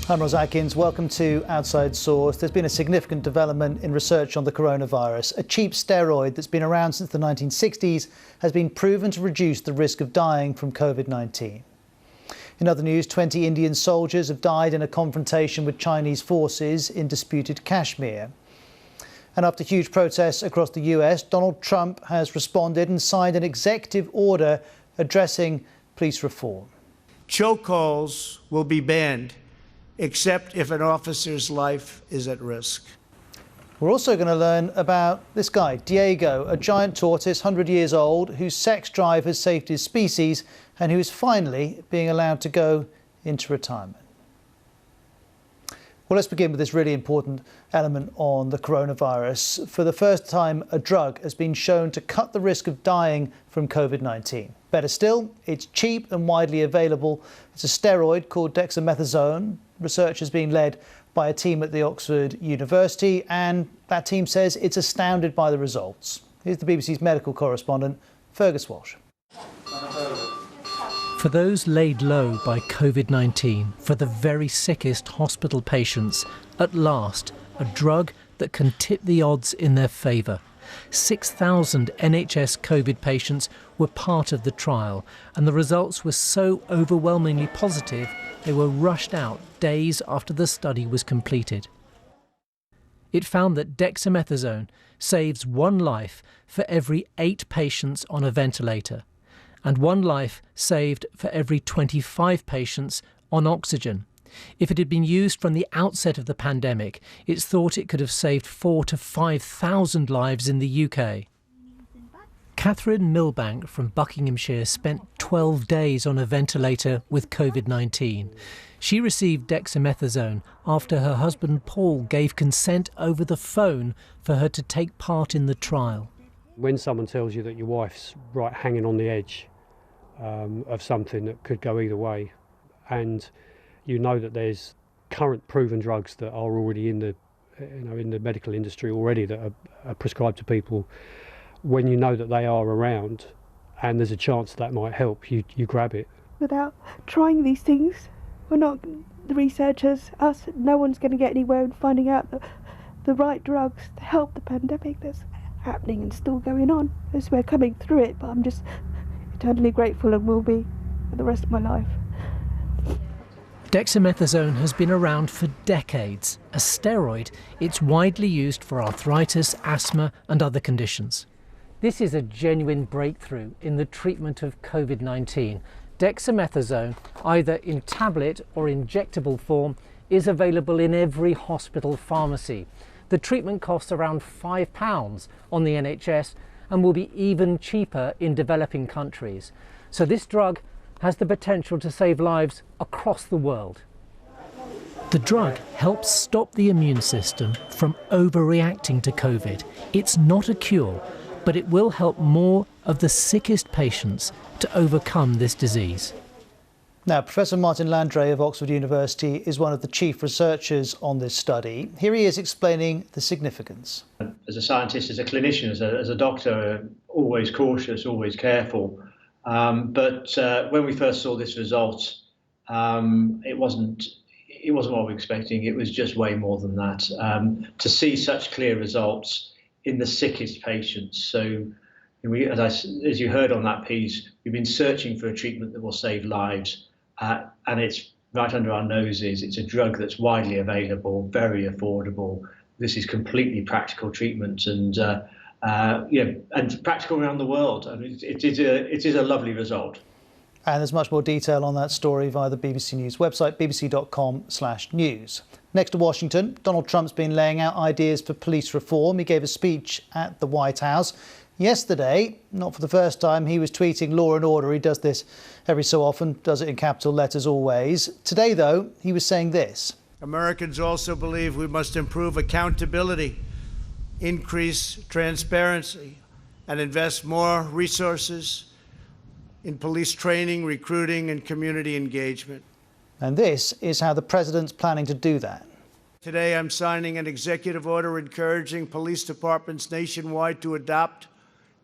I'm Ros Atkins. Welcome to Outside Source. There's been a significant development in research on the coronavirus. A cheap steroid that's been around since the 1960s has been proven to reduce the risk of dying from COVID-19. In other news, 20 Indian soldiers have died in a confrontation with Chinese forces in disputed Kashmir. And after huge protests across the US, Donald Trump has responded and signed an executive order addressing police reform. Chokeholds will be banned, except if an officer's life is at risk. We're also going to learn about this guy, Diego, a giant tortoise, 100 years old, whose sex drive has saved his species and who is finally being allowed to go into retirement. Well, let's begin with this really important element on the coronavirus. For the first time, a drug has been shown to cut the risk of dying from COVID-19. Better still, it's cheap and widely available. It's a steroid called dexamethasone. Research has been led by a team at the Oxford University, and that team says it's astounded by the results. Here's the BBC's medical correspondent, Fergus Walsh. For those laid low by COVID-19, for the very sickest hospital patients, at last, a drug that can tip the odds in their favour. 6,000 NHS COVID patients were part of the trial, and the results were so overwhelmingly positive they were rushed out days after the study was completed. It found that dexamethasone saves one life for every 8 patients on a ventilator, and one life saved for every 25 patients on oxygen. If it had been used from the outset of the pandemic, it's thought it could have saved 4,000 to 5,000 lives in the UK. Catherine Milbank from Buckinghamshire spent 12 days on a ventilator with COVID-19. She received dexamethasone after her husband Paul gave consent over the phone for her to take part in the trial. When someone tells you that your wife's right hanging on the edge of something that could go either way, and you know that there's current proven drugs that are already in the medical industry already that are prescribed to people, when you know that they are around and there's a chance that might help, you grab it. Without trying these things, we're not, the researchers, us, no one's going to get anywhere in finding out the right drugs to help the pandemic that's happening and still going on as we're coming through it. But I'm just eternally grateful and will be for the rest of my life. Dexamethasone has been around for decades. A steroid, it's widely used for arthritis, asthma and other conditions. This is a genuine breakthrough in the treatment of COVID-19. Dexamethasone, either in tablet or injectable form, is available in every hospital pharmacy. The treatment costs around £5 on the NHS and will be even cheaper in developing countries. So this drug has the potential to save lives across the world. The drug helps stop the immune system from overreacting to COVID. It's not a cure, but it will help more of the sickest patients to overcome this disease. Now, Professor Martin Landray of Oxford University is one of the chief researchers on this study. Here he is explaining the significance. As a scientist, as a clinician, as a doctor, always cautious, always careful. But when we first saw this result, it wasn't what we were expecting. It was just way more than that. To see such clear results in the sickest patients. So, as you heard on that piece, we've been searching for a treatment that will save lives, and it's right under our noses. It's a drug that's widely available, very affordable. This is completely practical treatment, and and practical around the world. I mean, it is a lovely result. And there's much more detail on that story via the BBC News website, bbc.com/news. Next to Washington, Donald Trump's been laying out ideas for police reform. He gave a speech at the White House. Yesterday, not for the first time, he was tweeting law and order. He does this every so often, does it in capital letters always. Today, though, he was saying this. Americans also believe we must improve accountability, increase transparency, and invest more resources in police training, recruiting, and community engagement. And this is how the president's planning to do that. Today, I'm signing an executive order encouraging police departments nationwide to adopt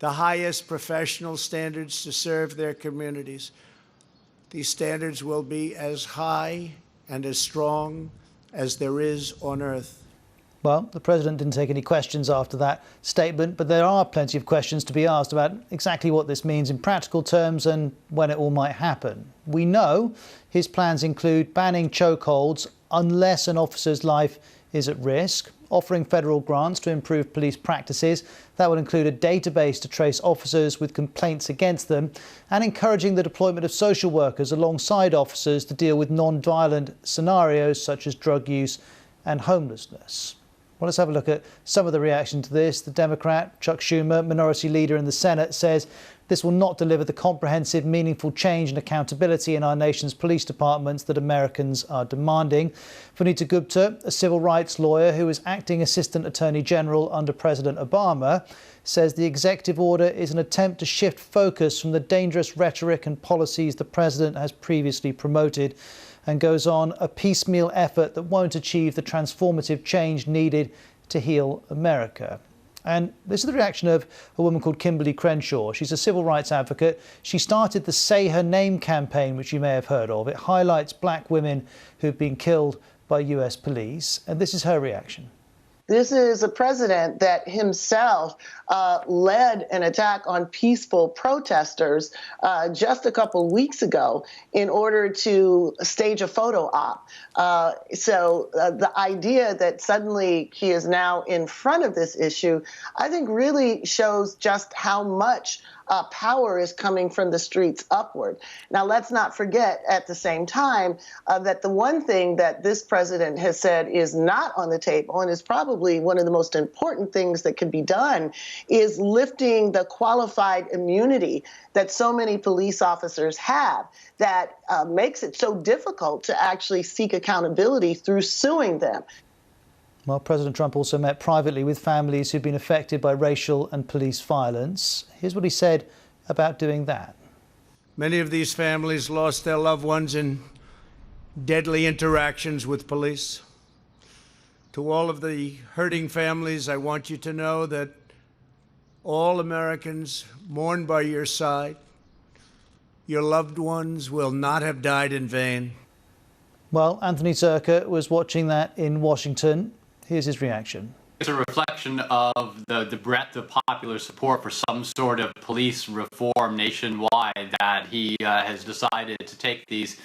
the highest professional standards to serve their communities. These standards will be as high and as strong as there is on earth. Well, the president didn't take any questions after that statement, but there are plenty of questions to be asked about exactly what this means in practical terms and when it all might happen. We know his plans include banning chokeholds unless an officer's life is at risk, offering federal grants to improve police practices. That will include a database to trace officers with complaints against them, and encouraging the deployment of social workers alongside officers to deal with non-violent scenarios such as drug use and homelessness. Well, let's have a look at some of the reaction to this. The Democrat, Chuck Schumer, minority leader in the Senate, says this will not deliver the comprehensive, meaningful change and accountability in our nation's police departments that Americans are demanding. Vanita Gupta, a civil rights lawyer who was acting Assistant Attorney General under President Obama, says the executive order is an attempt to shift focus from the dangerous rhetoric and policies the president has previously promoted, and goes on, a piecemeal effort that won't achieve the transformative change needed to heal America. And this is the reaction of a woman called Kimberly Crenshaw. She's a civil rights advocate. She started the Say Her Name campaign, which you may have heard of. It highlights black women who've been killed by US police. And this is her reaction. This is a president that himself led an attack on peaceful protesters just a couple weeks ago in order to stage a photo op. So the idea that suddenly he is now in front of this issue, I think really shows just how much power is coming from the streets upward. Now, let's not forget at the same time that the one thing that this president has said is not on the table, and is probably one of the most important things that can be done, is lifting the qualified immunity that so many police officers have that makes it so difficult to actually seek accountability through suing them. Well, President Trump also met privately with families who've been affected by racial and police violence. Here's what he said about doing that. Many of these families lost their loved ones in deadly interactions with police. To all of the hurting families, I want you to know that all Americans mourn by your side. Your loved ones will not have died in vain. Well, Anthony Zerka was watching that in Washington. Here's his reaction. It's a reflection of the breadth of popular support for some sort of police reform nationwide that he has decided to take these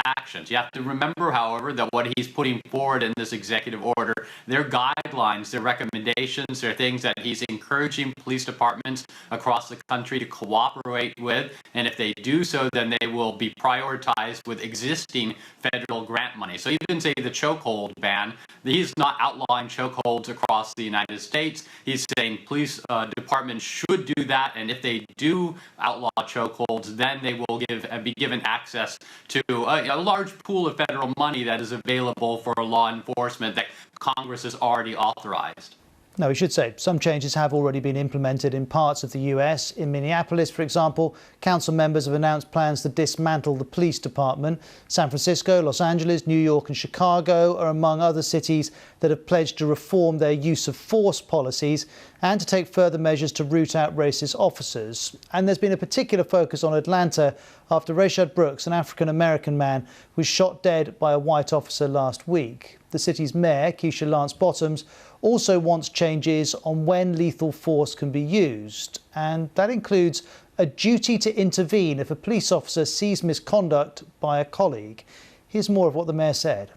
actions. You have to remember, however, that what he's putting forward in this executive order, they're guidelines, they're recommendations, they're things that he's encouraging police departments across the country to cooperate with. And if they do so, then they will be prioritized with existing federal grant money. So even say the chokehold ban, he's not outlawing chokeholds across the United States. He's saying police departments should do that, and if they do outlaw chokeholds, then they will be given access to a large pool of federal money that is available for law enforcement that Congress has already authorized. Now, we should say some changes have already been implemented in parts of the US. In Minneapolis, for example, council members have announced plans to dismantle the police department. San Francisco, Los Angeles, New York and Chicago are among other cities that have pledged to reform their use of force policies and to take further measures to root out racist officers. And there's been a particular focus on Atlanta after Rayshard Brooks, an African-American man, was shot dead by a white officer last week. The city's mayor, Keisha Lance Bottoms, also wants changes on when lethal force can be used. And that includes a duty to intervene if a police officer sees misconduct by a colleague. Here's more of what the mayor said.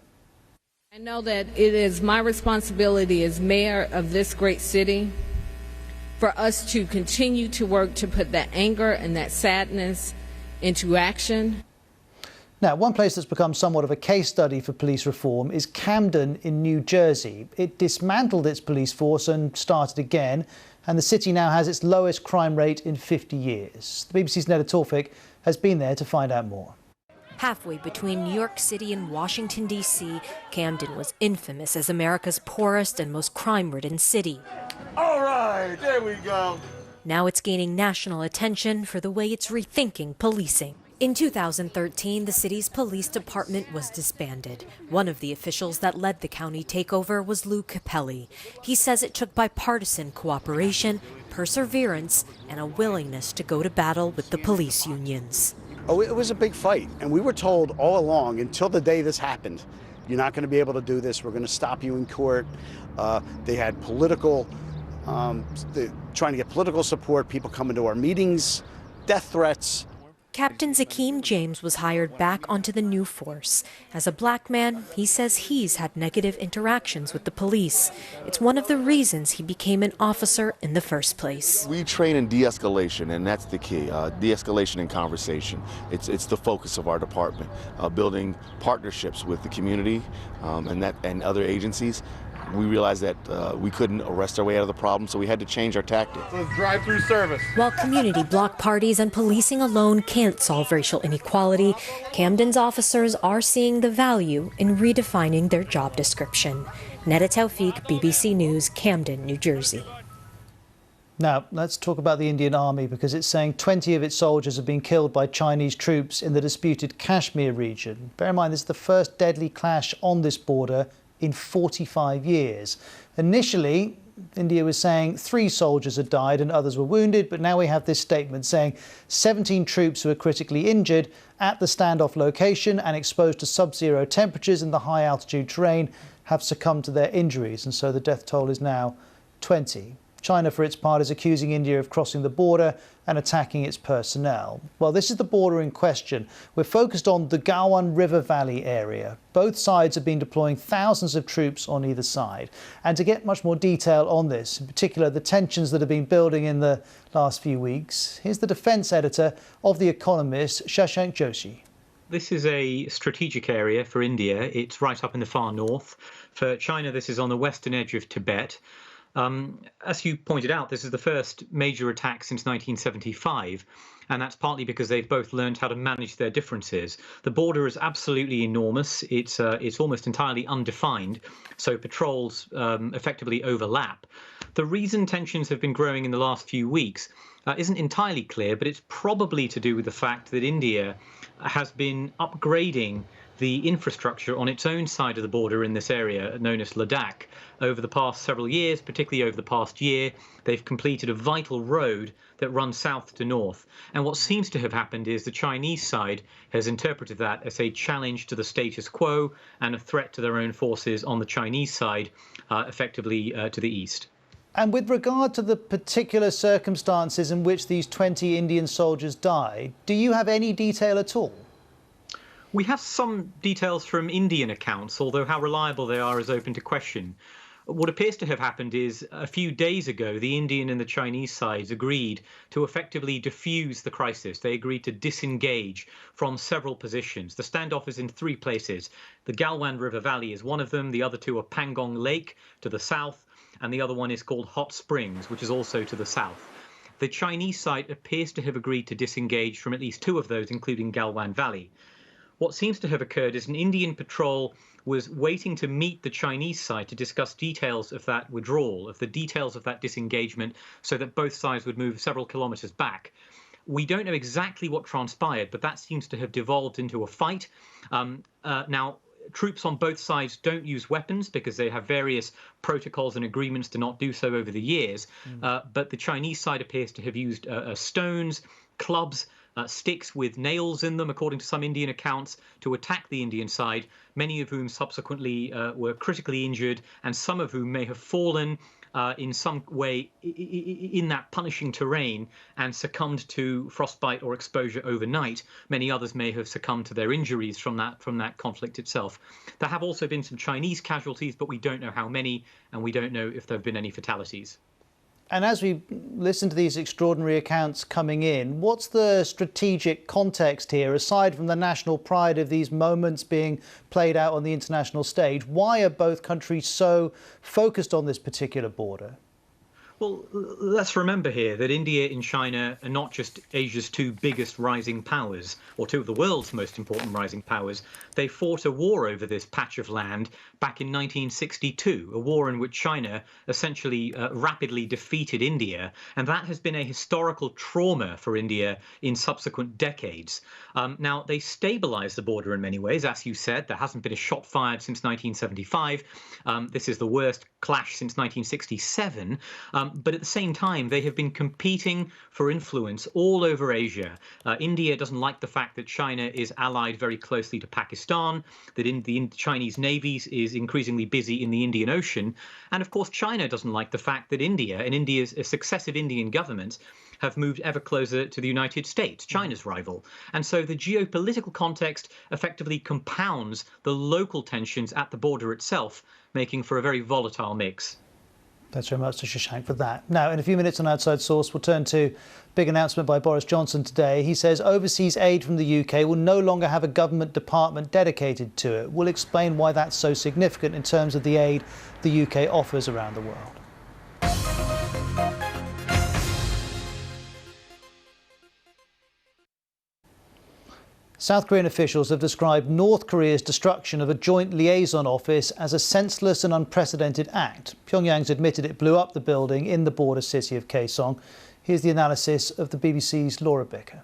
I know that it is my responsibility as mayor of this great city for us to continue to work to put that anger and that sadness into action. Now, one place that's become somewhat of a case study for police reform is Camden in New Jersey. It dismantled its police force and started again, and the city now has its lowest crime rate in 50 years. The BBC's Neda Tawfik has been there to find out more. Halfway between New York City and Washington, D.C., Camden was infamous as America's poorest and most crime-ridden city. All right, there we go. Now it's gaining national attention for the way it's rethinking policing. In 2013, the city's police department was disbanded. One of the officials that led the county takeover was Lou Capelli. He says it took bipartisan cooperation, perseverance, and a willingness to go to battle with the police unions. Oh, it was a big fight, and we were told all along until the day this happened, you're not going to be able to do this. We're going to stop you in court. They had political, trying to get political support, people coming to our meetings, death threats. Captain Zakeem James was hired back onto the new force. As a black man, he says he's had negative interactions with the police. It's one of the reasons he became an officer in the first place. We train in de-escalation, and that's the key. De-escalation and conversation. It's the focus of our department. Building partnerships with the community and other agencies. We realized that we couldn't arrest our way out of the problem, so we had to change our tactics. So it's drive-through service. While community block parties and policing alone can't solve racial inequality, Camden's officers are seeing the value in redefining their job description. Neda Tawfiq, BBC News, Camden, New Jersey. Now, let's talk about the Indian Army, because it's saying 20 of its soldiers have been killed by Chinese troops in the disputed Kashmir region. Bear in mind, this is the first deadly clash on this border in 45 years. Initially, India was saying 3 soldiers had died and others were wounded, but now we have this statement saying 17 troops who were critically injured at the standoff location and exposed to sub-zero temperatures in the high-altitude terrain have succumbed to their injuries, and so the death toll is now 20. China, for its part, is accusing India of crossing the border and attacking its personnel. Well, this is the border in question. We're focused on the Galwan River Valley area. Both sides have been deploying thousands of troops on either side. And to get much more detail on this, in particular the tensions that have been building in the last few weeks, here's the defence editor of The Economist, Shashank Joshi. This is a strategic area for India. It's right up in the far north. For China, this is on the western edge of Tibet. As you pointed out, this is the first major attack since 1975, and that's partly because they've both learned how to manage their differences. The border is absolutely enormous. It's almost entirely undefined, so patrols effectively overlap. The reason tensions have been growing in the last few weeks isn't entirely clear, but it's probably to do with the fact that India has been upgrading the infrastructure on its own side of the border in this area, known as Ladakh. Over the past several years, particularly over the past year, they've completed a vital road that runs south to north. And what seems to have happened is the Chinese side has interpreted that as a challenge to the status quo and a threat to their own forces on the Chinese side, effectively to the east. And with regard to the particular circumstances in which these 20 Indian soldiers died, do you have any detail at all? We have some details from Indian accounts, although how reliable they are is open to question. What appears to have happened is a few days ago, the Indian and the Chinese sides agreed to effectively defuse the crisis. They agreed to disengage from several positions. The standoff is in 3 places. The Galwan River Valley is one of them. The other 2 are Pangong Lake to the south, and the other one is called Hot Springs, which is also to the south. The Chinese side appears to have agreed to disengage from at least 2 of those, including Galwan Valley. What seems to have occurred is an Indian patrol was waiting to meet the Chinese side to discuss details of that withdrawal, of the details of that disengagement, so that both sides would move several kilometers back. We don't know exactly what transpired, but that seems to have devolved into a fight. Now, troops on both sides don't use weapons because they have various protocols and agreements to not do so over the years. But the Chinese side appears to have used stones, clubs, sticks with nails in them, according to some Indian accounts, to attack the Indian side, many of whom subsequently were critically injured, and some of whom may have fallen in some way in that punishing terrain and succumbed to frostbite or exposure overnight. Many others may have succumbed to their injuries from that conflict itself. There have also been some Chinese casualties, but we don't know how many, and we don't know if there have been any fatalities. And as we listen to these extraordinary accounts coming in, what's the strategic context here, aside from the national pride of these moments being played out on the international stage? Why are both countries so focused on this particular border? Well, let's remember here that India and China are not just Asia's 2 biggest rising powers, or 2 of the world's most important rising powers. They fought a war over this patch of land back in 1962, a war in which China essentially rapidly defeated India. And that has been a historical trauma for India in subsequent decades. Now, they stabilized the border in many ways. As you said, there hasn't been a shot fired since 1975. This is the worst clash since 1967. But at the same time, they have been competing for influence all over Asia. India doesn't like the fact that China is allied very closely to Pakistan, that the Chinese Navy is increasingly busy in the Indian Ocean. And of course, China doesn't like the fact that India and India's successive Indian governments have moved ever closer to the United States, China's rival. And so the geopolitical context effectively compounds the local tensions at the border itself, making for a very volatile mix. Thanks very much to Shashank for that. Now, in a few minutes on Outside Source, we'll turn to a big announcement by Boris Johnson today. He says overseas aid from the UK will no longer have a government department dedicated to it. We'll explain why that's so significant in terms of the aid the UK offers around the world. South Korean officials have described North Korea's destruction of a joint liaison office as a senseless and unprecedented act. Pyongyang's admitted it blew up the building in the border city of Kaesong. Here's the analysis of the BBC's Laura Bicker.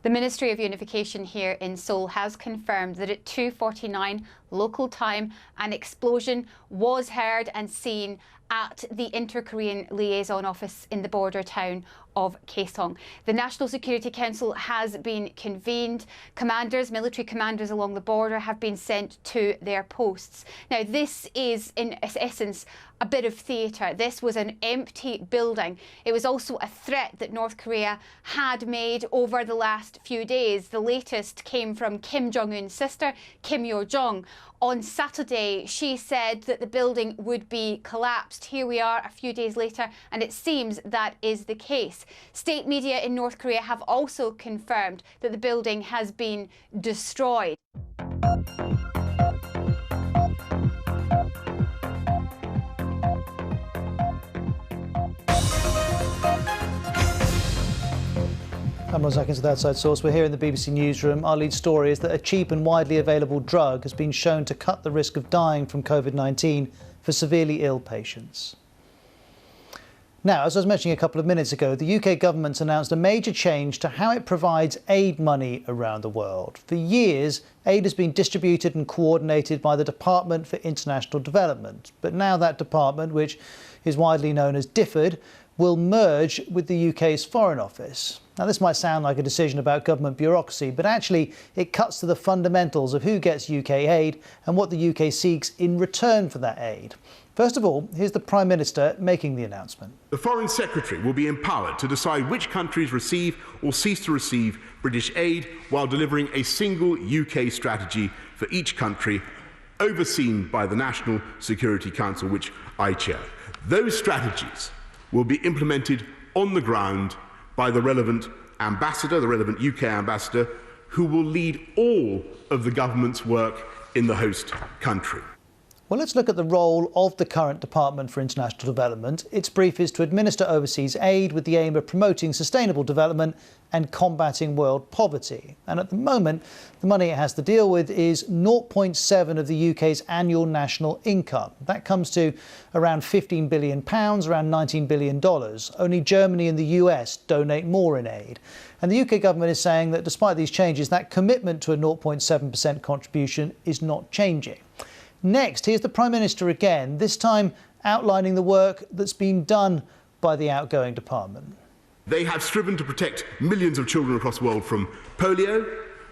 The Ministry of Unification here in Seoul has confirmed that at 2:49 local time, an explosion was heard and seen at the Inter-Korean Liaison Office in the border town of Kaesong. The National Security Council has been convened. Commanders, military commanders along the border have been sent to their posts. Now, this is in essence a bit of theatre. This was an empty building. It was also a threat that North Korea had made over the last few days. The latest came from Kim Jong-un's sister, Kim Yo-jong. On Saturday, she said that the building would be collapsed. Here we are a few days later, and it seems that is the case. State media in North Korea have also confirmed that the building has been destroyed. I'm Ron Zackins with Outside Source. We're here in the BBC Newsroom. Our lead story is that a cheap and widely available drug has been shown to cut the risk of dying from COVID-19 for severely ill patients. Now, as I was mentioning a couple of minutes ago, the UK government's announced a major change to how it provides aid money around the world. For years, aid has been distributed and coordinated by the Department for International Development. But now that department, which is widely known as DFID, will merge with the UK's Foreign Office. Now, this might sound like a decision about government bureaucracy, but actually it cuts to the fundamentals of who gets UK aid and what the UK seeks in return for that aid. First of all, here's the Prime Minister making the announcement. The Foreign Secretary will be empowered to decide which countries receive or cease to receive British aid while delivering a single UK strategy for each country, overseen by the National Security Council, which I chair. Those strategies will be implemented on the ground by the relevant ambassador, the relevant UK ambassador, who will lead all of the government's work in the host country. Well, let's look at the role of the current Department for International Development. Its brief is to administer overseas aid with the aim of promoting sustainable development and combating world poverty. And at the moment, the money it has to deal with is 0.7 of the UK's annual national income. That comes to around £15 billion, around $19 billion. Only Germany and the US donate more in aid. And the UK government is saying that despite these changes, that commitment to a 0.7% contribution is not changing. Next, here's the Prime Minister again, this time outlining the work that's been done by the outgoing department. They have striven to protect millions of children across the world from polio,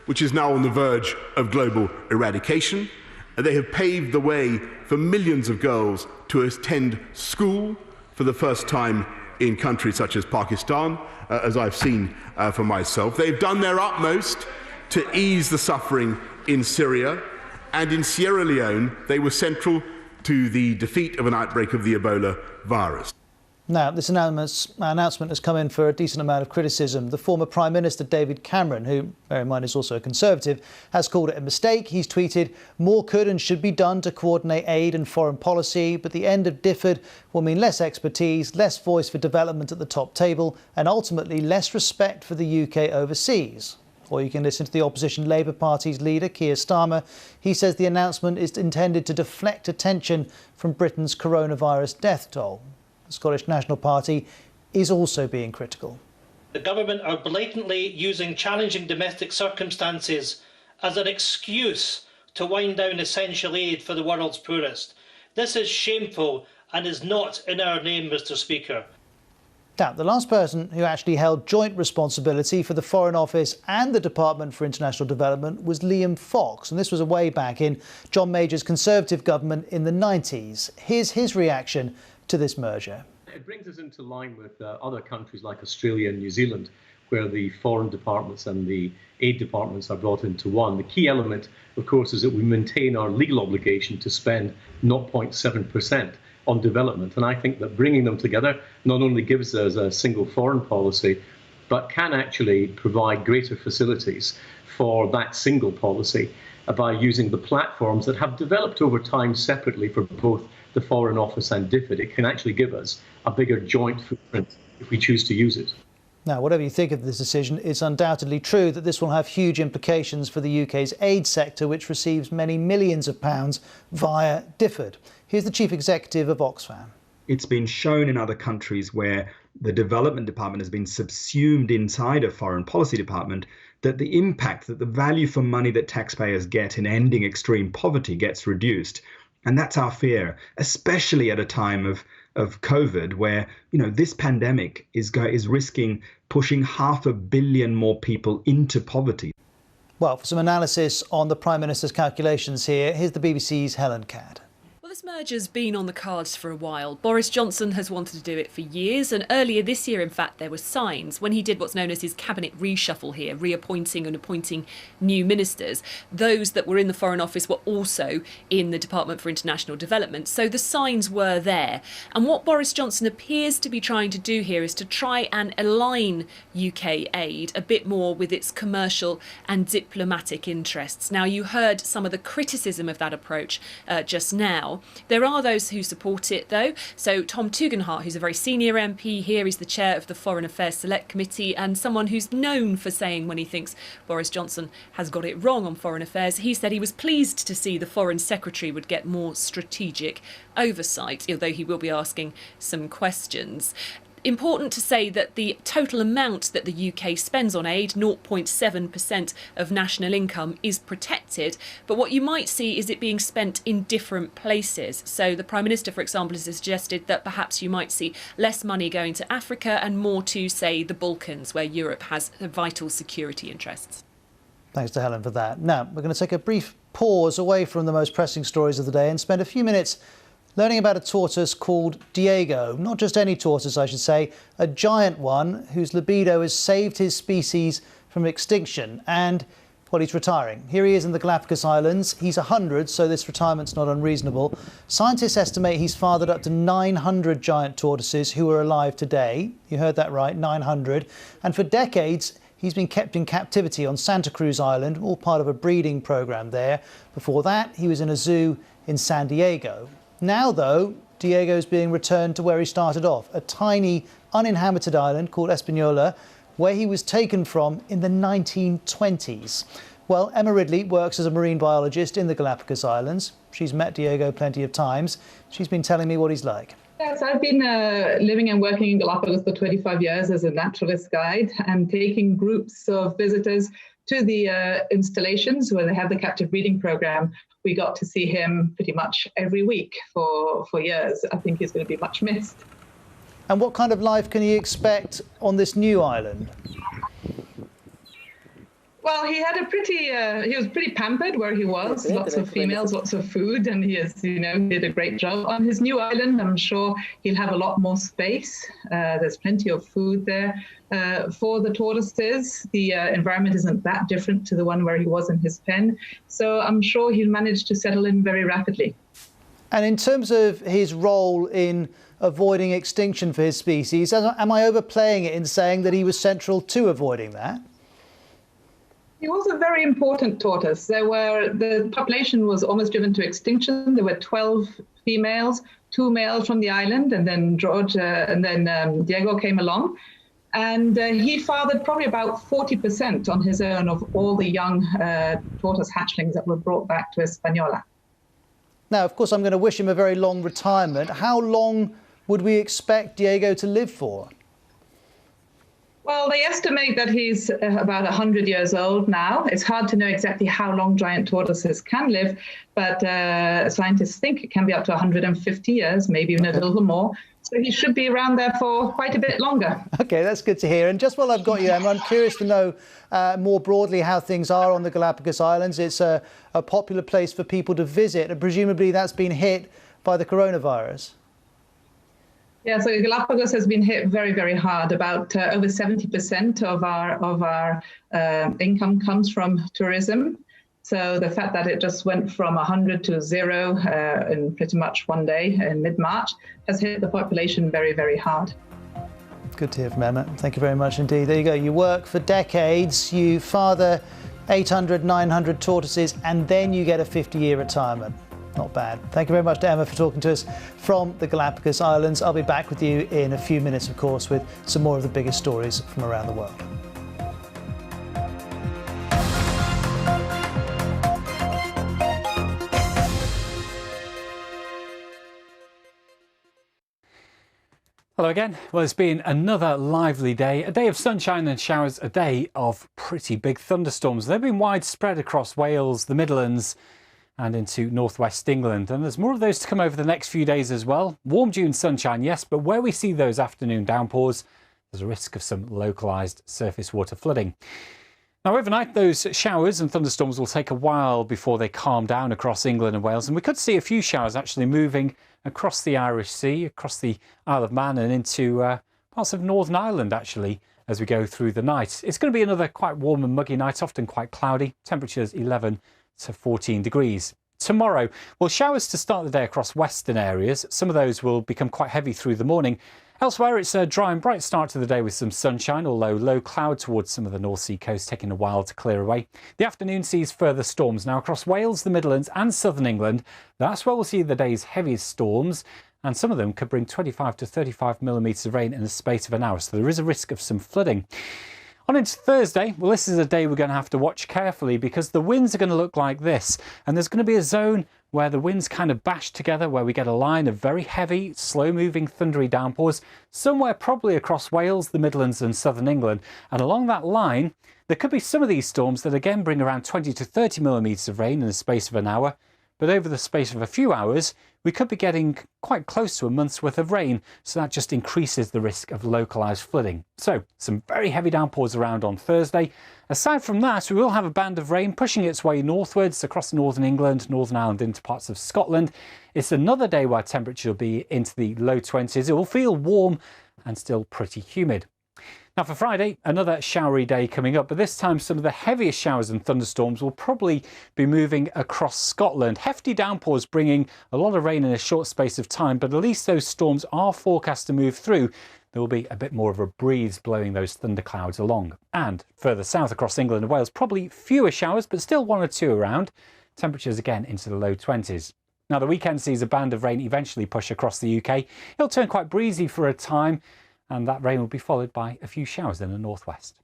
which is now on the verge of global eradication. And they have paved the way for millions of girls to attend school for the first time in countries such as Pakistan, as I've seen for myself. They've done their utmost to ease the suffering in Syria. And in Sierra Leone, they were central to the defeat of an outbreak of the Ebola virus. Now, this announcement has come in for a decent amount of criticism. The former Prime Minister, David Cameron, who, bear in mind, is also a Conservative, has called it a mistake. He's tweeted, "More could and should be done to coordinate aid and foreign policy, but the end of DFID will mean less expertise, less voice for development at the top table, and ultimately less respect for the UK overseas." Or you can listen to the opposition Labour Party's leader, Keir Starmer. He says the announcement is intended to deflect attention from Britain's coronavirus death toll. The Scottish National Party is also being critical. The government are blatantly using challenging domestic circumstances as an excuse to wind down essential aid for the world's poorest. This is shameful and is not in our name, Mr. Speaker. Now, the last person who actually held joint responsibility for the Foreign Office and the Department for International Development was Liam Fox, and this was way back in John Major's Conservative government in the 90s. Here's his reaction to this merger. It brings us into line with other countries like Australia and New Zealand, where the foreign departments and the aid departments are brought into one. The key element, of course, is that we maintain our legal obligation to spend 0.7% on development. And I think that bringing them together not only gives us a single foreign policy, but can actually provide greater facilities for that single policy by using the platforms that have developed over time separately for both the Foreign Office and DFID. It can actually give us a bigger joint footprint if we choose to use it. Now, whatever you think of this decision, it's undoubtedly true that this will have huge implications for the UK's aid sector, which receives many millions of pounds via DFID. Here's the chief executive of Oxfam. It's been shown in other countries where the development department has been subsumed inside a foreign policy department that the impact, that the value for money that taxpayers get in ending extreme poverty gets reduced. And that's our fear, especially at a time of COVID, where, this pandemic is risking pushing 500 million more people into poverty. Well, for some analysis on the Prime Minister's calculations here, here's the BBC's Helen Cadd. Well, this merger's been on the cards for a while. Boris Johnson has wanted to do it for years, and earlier this year, in fact, there were signs when he did what's known as his cabinet reshuffle here, reappointing and appointing new ministers. Those that were in the Foreign Office were also in the Department for International Development, so the signs were there. And what Boris Johnson appears to be trying to do here is to try and align UK aid a bit more with its commercial and diplomatic interests. Now, you heard some of the criticism of that approach just now. There are those who support it, though. So Tom Tugendhat, who's a very senior MP here, he's the chair of the Foreign Affairs Select Committee and someone who's known for saying when he thinks Boris Johnson has got it wrong on foreign affairs. He said he was pleased to see the Foreign Secretary would get more strategic oversight, although he will be asking some questions. Important to say that the total amount that the UK spends on aid, 0.7% of national income, is protected. But what you might see is it being spent in different places. So the Prime Minister, for example, has suggested that perhaps you might see less money going to Africa and more to, say, the Balkans, where Europe has vital security interests. Thanks to Helen for that. Now, we're going to take a brief pause away from the most pressing stories of the day and spend a few minutes learning about a tortoise called Diego. Not just any tortoise, I should say, a giant one whose libido has saved his species from extinction. And, well, he's retiring. Here he is in the Galapagos Islands. He's 100, so this retirement's not unreasonable. Scientists estimate he's fathered up to 900 giant tortoises who are alive today. You heard that right, 900. And for decades, he's been kept in captivity on Santa Cruz Island, all part of a breeding program there. Before that, he was in a zoo in San Diego. Now, though, Diego's being returned to where he started off, a tiny, uninhabited island called Espanola, where he was taken from in the 1920s. Well, Emma Ridley works as a marine biologist in the Galapagos Islands. She's met Diego plenty of times. She's been telling me what he's like. Yes, I've been living and working in Galapagos for 25 years as a naturalist guide and taking groups of visitors to the installations where they have the captive breeding program. We got to see him pretty much every week for years. I think he's going to be much missed. And what kind of life can he expect on this new island? Well, he had he was pretty pampered where he was. Lots of females, lots of food, and he did a great job. On his new island, I'm sure he'll have a lot more space. There's plenty of food there. For the tortoises, the environment isn't that different to the one where he was in his pen. So I'm sure he'll manage to settle in very rapidly. And in terms of his role in avoiding extinction for his species, am I overplaying it in saying that he was central to avoiding that? He was a very important tortoise. The population was almost driven to extinction. There were 12 females, 2 males from the island, and then Diego came along. And he fathered probably about 40% on his own of all the young tortoise hatchlings that were brought back to Espanola. Now, of course, I'm going to wish him a very long retirement. How long would we expect Diego to live for? Well, they estimate that he's about 100 years old now. It's hard to know exactly how long giant tortoises can live, but scientists think it can be up to 150 years, maybe even a little more. So he should be around there for quite a bit longer. OK, that's good to hear. And just while I've got you, Emma, I'm curious to know more broadly how things are on the Galapagos Islands. It's a popular place for people to visit, and presumably that's been hit by the coronavirus. Yeah, so Galapagos has been hit very, very hard. About over 70% of our income comes from tourism. So the fact that it just went from 100 to 0 in pretty much one day in mid-March has hit the population very, very hard. Good to hear from Emma. Thank you very much indeed. There you go. You work for decades, you father 800, 900 tortoises, and then you get a 50-year retirement. Not bad. Thank you very much to Emma for talking to us from the Galapagos Islands. I'll be back with you in a few minutes, of course, with some more of the biggest stories from around the world. Hello again. Well, it's been another lively day, a day of sunshine and showers, a day of pretty big thunderstorms. They've been widespread across Wales, the Midlands and into northwest England. And there's more of those to come over the next few days as well. Warm June sunshine, yes, but where we see those afternoon downpours, there's a risk of some localised surface water flooding. Now, overnight, those showers and thunderstorms will take a while before they calm down across England and Wales. And we could see a few showers actually moving across the Irish Sea, across the Isle of Man and into parts of Northern Ireland, actually, as we go through the night. It's going to be another quite warm and muggy night, often quite cloudy. Temperatures 11 to 14 degrees. Tomorrow, well, showers to start the day across western areas. Some of those will become quite heavy through the morning. Elsewhere, it's a dry and bright start to the day with some sunshine, although low cloud towards some of the North Sea coast, taking a while to clear away. The afternoon sees further storms. Now, across Wales, the Midlands and southern England, that's where we'll see the day's heaviest storms, and some of them could bring 25 to 35 millimetres of rain in the space of an hour, so there is a risk of some flooding. On into Thursday, well, this is a day we're going to have to watch carefully because the winds are going to look like this, and there's going to be a zone where the winds kind of bash together, where we get a line of very heavy, slow-moving, thundery downpours, somewhere probably across Wales, the Midlands and southern England. And along that line, there could be some of these storms that again bring around 20 to 30 millimetres of rain in the space of an hour. But over the space of a few hours, we could be getting quite close to a month's worth of rain, so that just increases the risk of localised flooding. So, some very heavy downpours around on Thursday. Aside from that, we will have a band of rain pushing its way northwards across northern England, Northern Ireland into parts of Scotland. It's another day where temperature will be into the low 20s. It will feel warm and still pretty humid. Now for Friday, another showery day coming up, but this time some of the heaviest showers and thunderstorms will probably be moving across Scotland. Hefty downpours bringing a lot of rain in a short space of time, but at least those storms are forecast to move through. There will be a bit more of a breeze blowing those thunderclouds along. And further south across England and Wales, probably fewer showers, but still one or two around. Temperatures again into the low 20s. Now the weekend sees a band of rain eventually push across the UK. It'll turn quite breezy for a time, and that rain will be followed by a few showers in the northwest.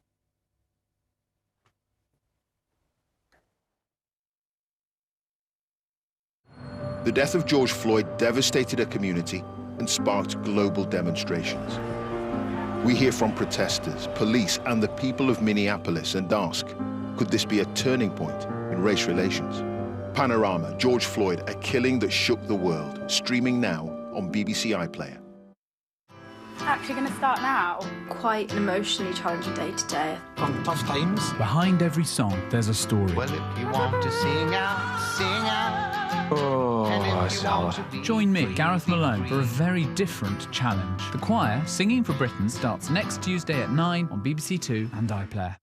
The death of George Floyd devastated a community and sparked global demonstrations. We hear from protesters, police, and the people of Minneapolis and ask, could this be a turning point in race relations? Panorama, George Floyd, a killing that shook the world, streaming now on BBC iPlayer. Actually going to start now. Quite an emotionally challenging day today. Tough times. Behind every song, there's a story. Well, if you want to sing out, sing out. Oh, sour. Join me, Gareth Malone, for a very different challenge. The Choir, Singing for Britain, starts next Tuesday at 9 on BBC Two and iPlayer.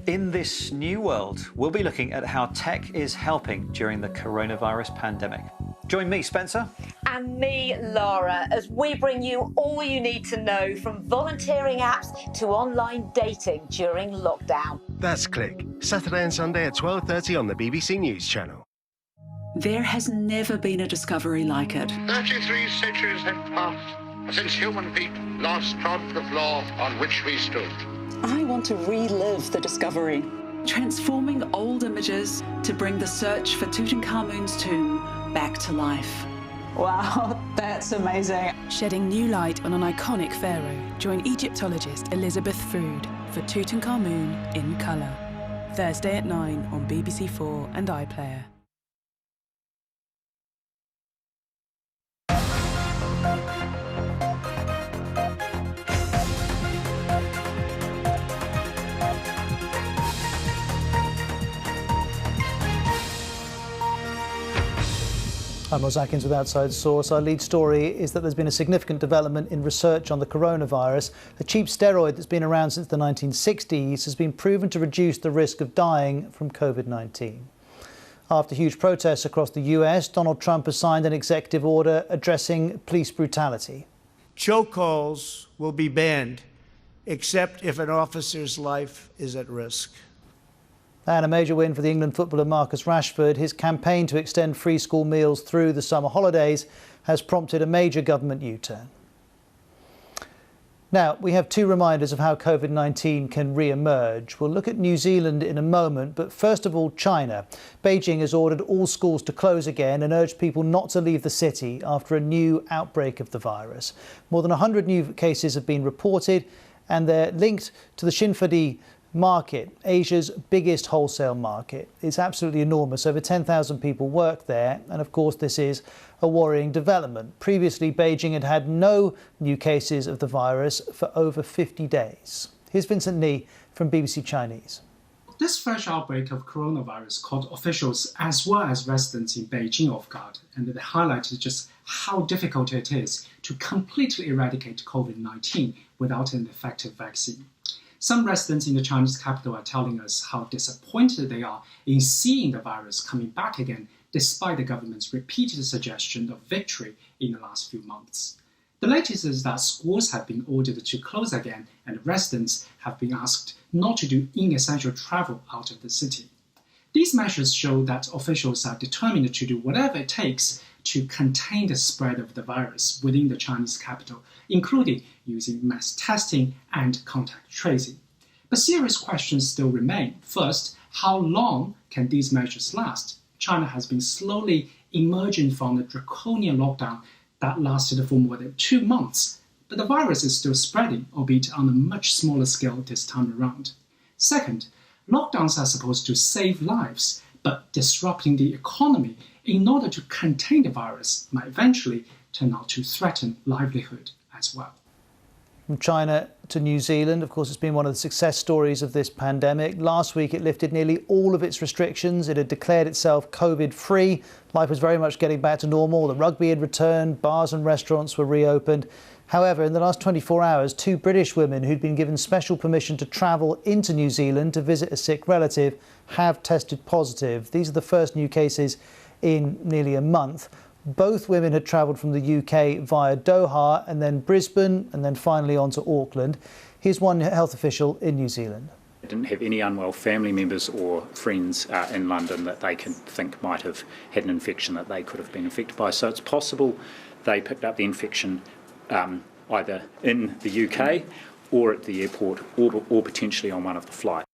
In this new world, we'll be looking at how tech is helping during the coronavirus pandemic. Join me, Spencer. And me, Laura, as we bring you all you need to know from volunteering apps to online dating during lockdown. That's Click, Saturday and Sunday at 12:30 on the BBC News Channel. There has never been a discovery like it. 33 centuries have passed since human feet last trod the floor on which we stood. I want to relive the discovery, transforming old images to bring the search for Tutankhamun's tomb back to life. Wow, that's amazing. Shedding new light on an iconic pharaoh, join Egyptologist Elizabeth Frood for Tutankhamun in colour. Thursday at 9 on BBC4 and iPlayer. I'm Ross Atkins with Outside Source. Our lead story is that there's been a significant development in research on the coronavirus. A cheap steroid that's been around since the 1960s has been proven to reduce the risk of dying from COVID-19. After huge protests across the US, Donald Trump has signed an executive order addressing police brutality. Chokeholds will be banned, except if an officer's life is at risk. And a major win for the England footballer Marcus Rashford. His campaign to extend free school meals through the summer holidays has prompted a major government U-turn. Now, we have two reminders of how COVID-19 can re-emerge. We'll look at New Zealand in a moment, but first of all, China. Beijing has ordered all schools to close again and urged people not to leave the city after a new outbreak of the virus. More than 100 new cases have been reported, and they're linked to the Xinfadi market, Asia's biggest wholesale market. It's absolutely enormous. Over 10,000 people work there. And of course, this is a worrying development. Previously, Beijing had had no new cases of the virus for over 50 days. Here's Vincent Ni from BBC Chinese. This fresh outbreak of coronavirus caught officials as well as residents in Beijing off guard, and it highlighted just how difficult it is to completely eradicate COVID-19 without an effective vaccine. Some residents in the Chinese capital are telling us how disappointed they are in seeing the virus coming back again, despite the government's repeated suggestion of victory in the last few months. The latest is that schools have been ordered to close again, and residents have been asked not to do inessential travel out of the city. These measures show that officials are determined to do whatever it takes to contain the spread of the virus within the Chinese capital, including using mass testing and contact tracing. But serious questions still remain. First, how long can these measures last? China has been slowly emerging from the draconian lockdown that lasted for more than 2 months, but the virus is still spreading, albeit on a much smaller scale this time around. Second, lockdowns are supposed to save lives, but disrupting the economy in order to contain the virus might eventually turn out to threaten livelihood as well. From China to New Zealand, of course, it's been one of the success stories of this pandemic. Last week, it lifted nearly all of its restrictions. It had declared itself COVID-free. Life was very much getting back to normal. The rugby had returned. Bars and restaurants were reopened. However, in the last 24 hours, 2 British women who'd been given special permission to travel into New Zealand to visit a sick relative have tested positive. These are the first new cases in nearly a month. Both women had travelled from the UK via Doha and then Brisbane and then finally on to Auckland. Here's one health official in New Zealand. They didn't have any unwell family members or friends in London that they can think might have had an infection that they could have been infected by. So it's possible they picked up the infection either in the UK or at the airport or potentially on one of the flights.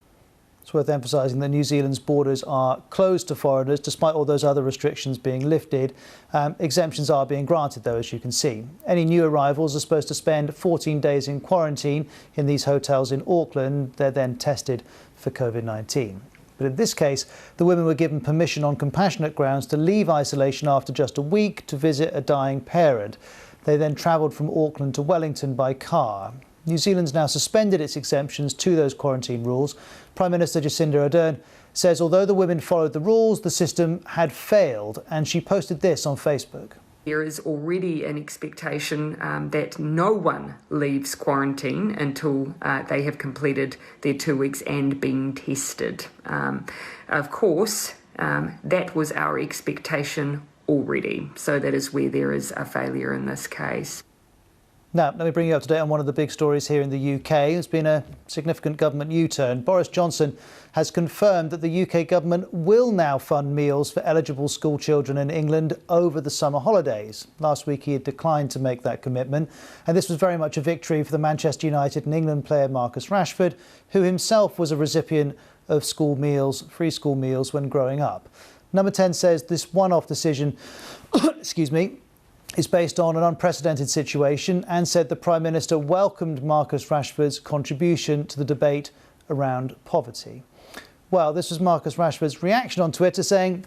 It's worth emphasising that New Zealand's borders are closed to foreigners, despite all those other restrictions being lifted. Exemptions are being granted, though, as you can see. Any new arrivals are supposed to spend 14 days in quarantine in these hotels in Auckland. They're then tested for COVID-19. But in this case, the women were given permission on compassionate grounds to leave isolation after just a week to visit a dying parent. They then travelled from Auckland to Wellington by car. New Zealand's now suspended its exemptions to those quarantine rules. Prime Minister Jacinda Ardern says although the women followed the rules, the system had failed, and she posted this on Facebook. There is already an expectation that no one leaves quarantine until they have completed their 2 weeks and been tested. Of course, that was our expectation already, so that is where there is a failure in this case. Now, let me bring you up to date on one of the big stories here in the UK. There's been a significant government U-turn. Boris Johnson has confirmed that the UK government will now fund meals for eligible school children in England over the summer holidays. Last week he had declined to make that commitment, and this was very much a victory for the Manchester United and England player Marcus Rashford, who himself was a recipient of school meals, free school meals when growing up. Number 10 says this one-off decision is based on an unprecedented situation and said the Prime Minister welcomed Marcus Rashford's contribution to the debate around poverty. Well, this was Marcus Rashford's reaction on Twitter, saying,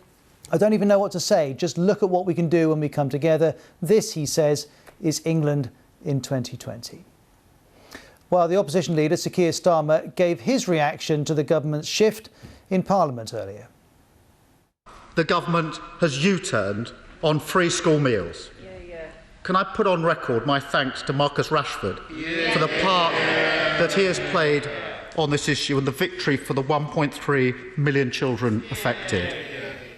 "I don't even know what to say. Just look at what we can do when we come together. This," he says, "is England in 2020. While the opposition leader, Sir Keir Starmer, gave his reaction to the government's shift in Parliament earlier. The government has U-turned on free school meals. Can I put on record my thanks to Marcus Rashford for the part that he has played on this issue and the victory for the 1.3 million children affected.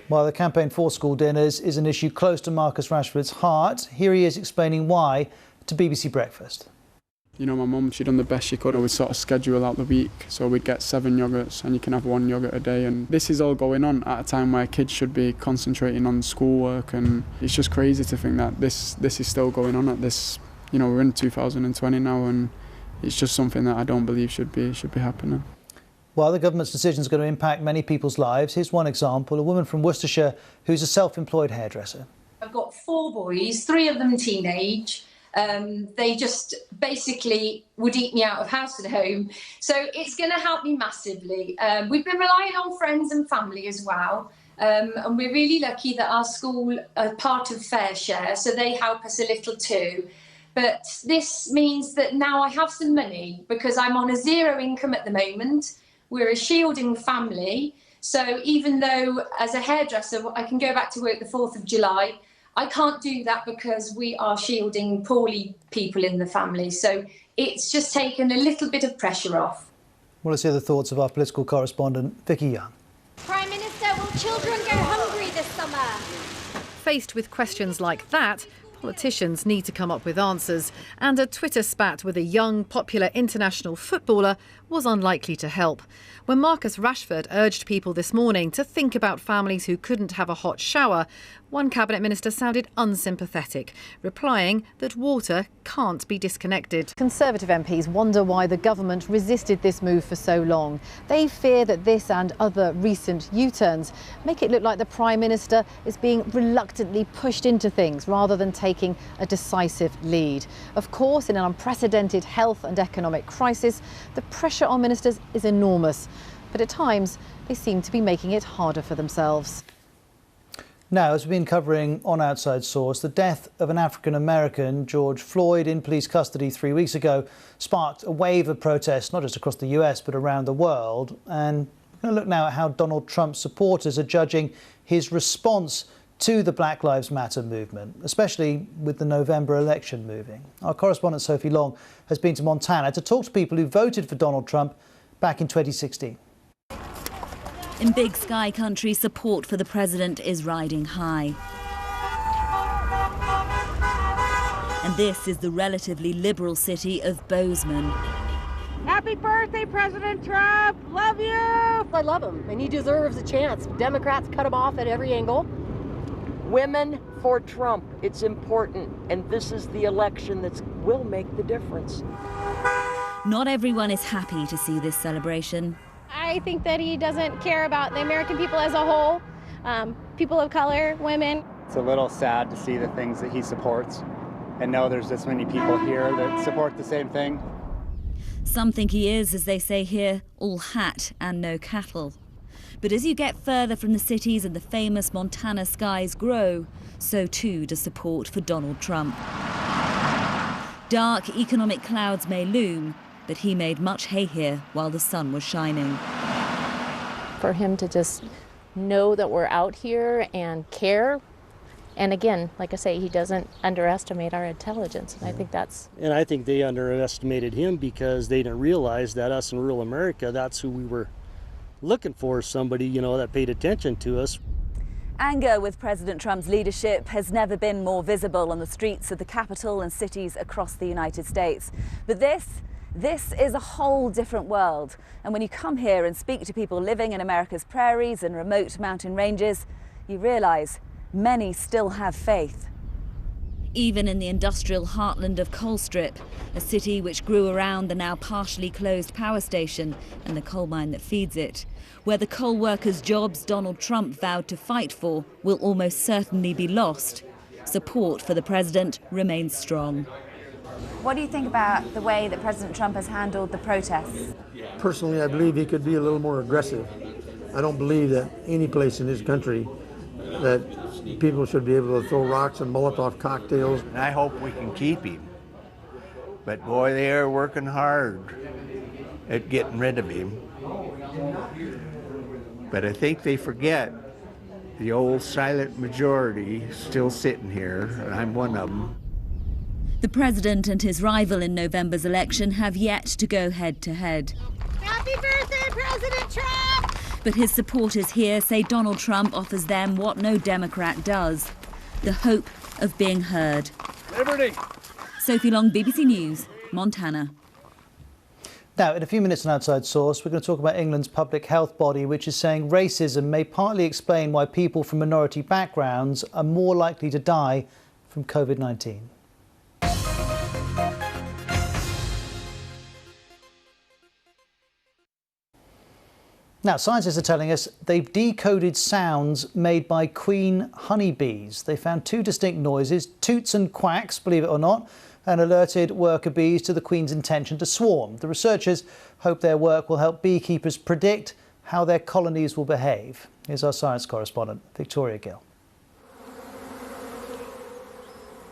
While the campaign for school dinners is an issue close to Marcus Rashford's heart, here he is explaining why to BBC Breakfast. You know, my mum, she'd done the best she could. We'd sort of schedule out the week, so we'd get 7 yogurts and you can have 1 yogurt a day. And this is all going on at a time where kids should be concentrating on schoolwork, and it's just crazy to think that this is still going on at this. You know, we're in 2020 now, and it's just something that I don't believe should be happening. While the government's decision is going to impact many people's lives, here's one example: a woman from Worcestershire who's a self-employed hairdresser. I've got 4 boys, 3 of them teenage. They just basically would eat me out of house and home. So it's going to help me massively. We've been relying on friends and family as well. And we're really lucky that our school are part of Fair Share, so they help us a little too. But this means that now I have some money because I'm on a 0 income at the moment. We're a shielding family. So even though as a hairdresser, I can go back to work the 4th of July, I can't do that because we are shielding poorly people in the family. So it's just taken a little bit of pressure off. Well, let's hear the thoughts of our political correspondent, Vicky Young. Prime Minister, will children go hungry this summer? Faced with questions like that, politicians need to come up with answers. And a Twitter spat with a young, popular international footballer was unlikely to help. When Marcus Rashford urged people this morning to think about families who couldn't have a hot shower, one cabinet minister sounded unsympathetic, replying that water can't be disconnected. Conservative MPs wonder why the government resisted this move for so long. They fear that this and other recent U-turns make it look like the Prime Minister is being reluctantly pushed into things rather than taking a decisive lead. Of course, in an unprecedented health and economic crisis, the pressure on ministers is enormous. But at times, they seem to be making it harder for themselves. Now, as we've been covering on Outside Source, the death of an African-American, George Floyd, in police custody 3 weeks ago sparked a wave of protests, not just across the US, but around the world. And we're going to look now at how Donald Trump's supporters are judging his response to the Black Lives Matter movement, especially with the November election moving. Our correspondent Sophie Long has been to Montana to talk to people who voted for Donald Trump back in 2016. In Big Sky country, support for the president is riding high. And this is the relatively liberal city of Bozeman. Happy birthday, President Trump! Love you! I love him, and he deserves a chance. Democrats cut him off at every angle. Women for Trump. It's important, and this is the election that will make the difference. Not everyone is happy to see this celebration. I think that he doesn't care about the American people as a whole, people of color, women. It's a little sad to see the things that he supports and know there's this many people here that support the same thing. Some think he is, as they say here, all hat and no cattle. But as you get further from the cities and the famous Montana skies grow, so too does support for Donald Trump. Dark economic clouds may loom, but he made much hay here while the sun was shining. For him to just know that we're out here and care, and again, like I say, he doesn't underestimate our intelligence, and I think that's... And I think they underestimated him because they didn't realize that us in rural America, that's who we were looking for, somebody, you know, that paid attention to us. Anger with President Trump's leadership has never been more visible on the streets of the capital and cities across the United States. But this is a whole different world. And when you come here and speak to people living in America's prairies and remote mountain ranges, you realize many still have faith. Even in the industrial heartland of Colstrip, a city which grew around the now partially closed power station and the coal mine that feeds it, where the coal workers' jobs Donald Trump vowed to fight for will almost certainly be lost, support for the president remains strong. What do you think about the way that President Trump has handled the protests? Personally, I believe he could be a little more aggressive. I don't believe that any place in this country that people should be able to throw rocks and Molotov cocktails. And I hope we can keep him. But boy, they are working hard at getting rid of him. But I think they forget the old silent majority still sitting here, and I'm one of them. The president and his rival in November's election have yet to go head-to-head. Happy birthday, President Trump! But his supporters here say Donald Trump offers them what no Democrat does, the hope of being heard. Liberty! Sophie Long, BBC News, Montana. Now, in a few minutes on Outside Source, we're going to talk about England's public health body, which is saying racism may partly explain why people from minority backgrounds are more likely to die from COVID-19. Now, scientists are telling us they've decoded sounds made by queen honeybees. They found two distinct noises, toots and quacks, believe it or not, and alerted worker bees to the queen's intention to swarm. The researchers hope their work will help beekeepers predict how their colonies will behave. Here's our science correspondent, Victoria Gill.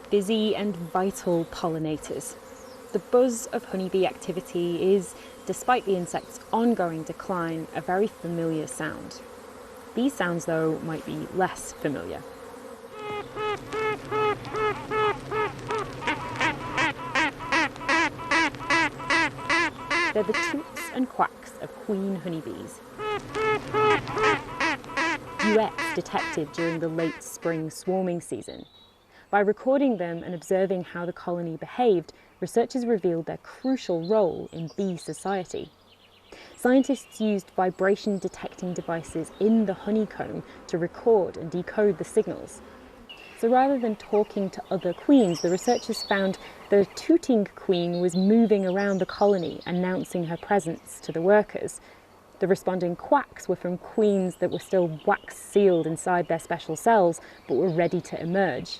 Busy and vital pollinators. The buzz of honeybee activity is, despite the insect's ongoing decline, a very familiar sound. These sounds, though, might be less familiar. They're the toots and quacks of queen honeybees. Duets detected during the late spring swarming season. By recording them and observing how the colony behaved, researchers revealed their crucial role in bee society. Scientists used vibration-detecting devices in the honeycomb to record and decode the signals. So rather than talking to other queens, the researchers found the tooting queen was moving around the colony, announcing her presence to the workers. The responding quacks were from queens that were still wax-sealed inside their special cells, but were ready to emerge.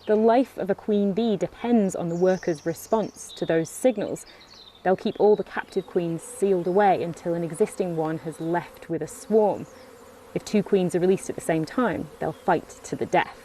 The life of a queen bee depends on the workers' response to those signals. They'll keep all the captive queens sealed away until an existing one has left with a swarm. If two queens are released at the same time, they'll fight to the death.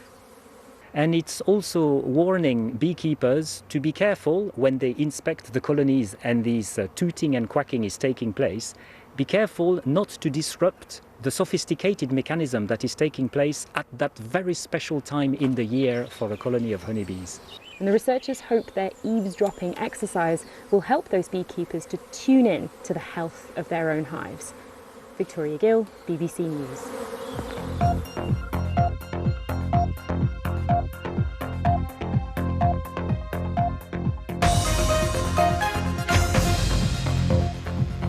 And it's also warning beekeepers to be careful when they inspect the colonies and these tooting and quacking is taking place. Be careful not to disrupt the sophisticated mechanism that is taking place at that very special time in the year for a colony of honeybees. And the researchers hope their eavesdropping exercise will help those beekeepers to tune in to the health of their own hives. Victoria Gill, BBC News.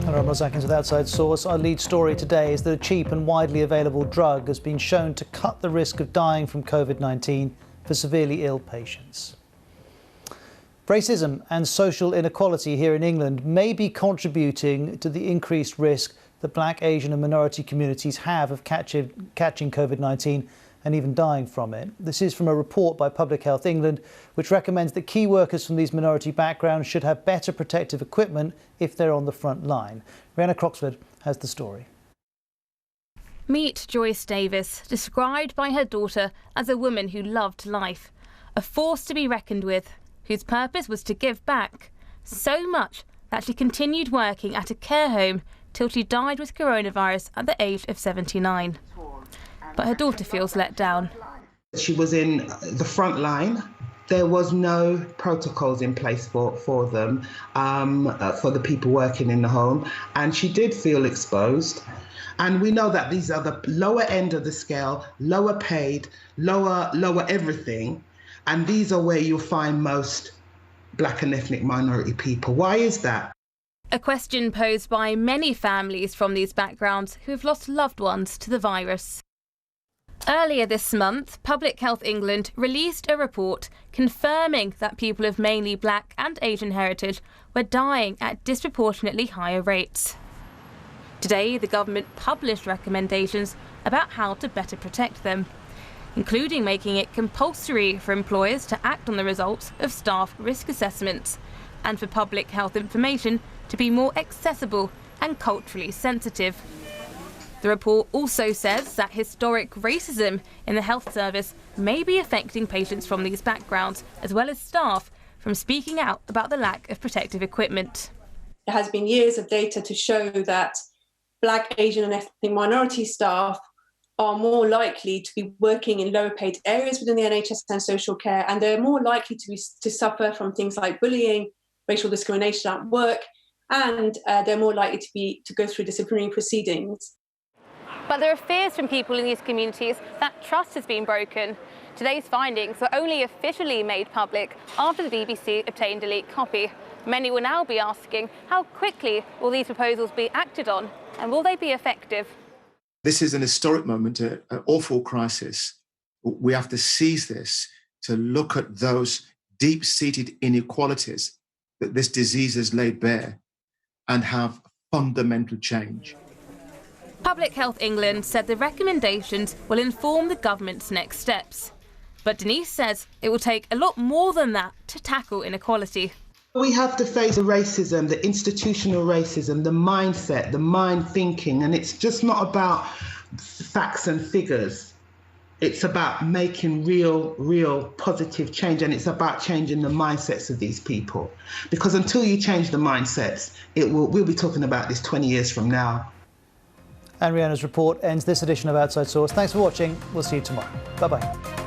Hello, I'm Ross Atkins with Outside Source. Our lead story today is that a cheap and widely available drug has been shown to cut the risk of dying from COVID-19 for severely ill patients. Racism and social inequality here in England may be contributing to the increased risk that Black, Asian and minority communities have of catching COVID-19 and even dying from it. This is from a report by Public Health England, which recommends that key workers from these minority backgrounds should have better protective equipment if they're on the front line. Rihanna Croxford has the story. Meet Joyce Davis, described by her daughter as a woman who loved life, a force to be reckoned with, whose purpose was to give back, so much that she continued working at a care home till she died with coronavirus at the age of 79. But her daughter feels let down. She was in the front line. There was no protocols in place for them, for the people working in the home, and she did feel exposed. And we know that these are the lower end of the scale, lower paid, lower everything, and these are where you'll find most Black and ethnic minority people. Why is that? A question posed by many families from these backgrounds who have lost loved ones to the virus. Earlier this month, Public Health England released a report confirming that people of mainly Black and Asian heritage were dying at disproportionately higher rates. Today, the government published recommendations about how to better protect them. including making it compulsory for employers to act on the results of staff risk assessments, and for public health information to be more accessible and culturally sensitive. The report also says that historic racism in the health service may be affecting patients from these backgrounds, as well as staff, from speaking out about the lack of protective equipment. There has been years of data to show that Black, Asian and ethnic minority staff are more likely to be working in lower paid areas within the NHS and social care, and they're more likely to suffer from things like bullying, racial discrimination at work, and they're more likely to go through disciplinary proceedings. But there are fears from people in these communities that trust has been broken. Today's findings were only officially made public after the BBC obtained a leaked copy. Many will now be asking, how quickly will these proposals be acted on, and will they be effective? This is an historic moment, an awful crisis. We have to seize this to look at those deep-seated inequalities that this disease has laid bare and have fundamental change. Public Health England said the recommendations will inform the government's next steps. But Denise says it will take a lot more than that to tackle inequality. We have to face the racism, the institutional racism, the mindset, the mind thinking, and it's just not about facts and figures. It's about making real positive change, and it's about changing the mindsets of these people. Because until you change the mindsets, we'll be talking about this 20 years from now. And Rhianna's report ends this edition of Outside Source. Thanks for watching. We'll see you tomorrow. Bye-bye.